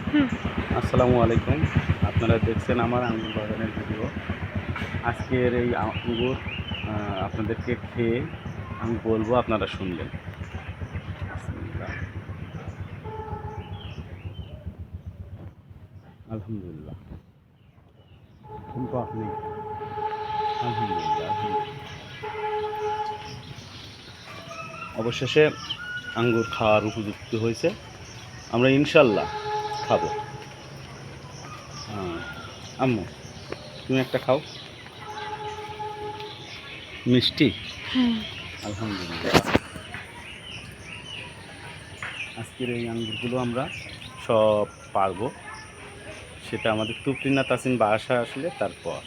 আসসালামু আলাইকুম। আপনারা দেখছেন আমার আঙ্গুর বাগানের ভিডিও। আজকের এই আঙ্গুর আপনাদেরকে খেয়ে আমি বলবো, আপনারা শুনবেন। বিসমিল্লাহ। আলহামদুলিল্লাহ। কিন্তু আপনি আলহামদুলিল্লাহ, আলহামদুলিল্লাহ। অবশেষে আঙ্গুর খাওয়ার উপযুক্ত হয়েছে। আমরা ইনশাল্লাহ খাবো। আম্মু, তুমি একটা খাও। মিষ্টি। আলহামদুলিল্লাহ। আজকের এই আঙ্গুরগুলো আমরা সব পারবো, সেটা আমাদের তুফরিনা তাসিন বাসা আসলে তারপর।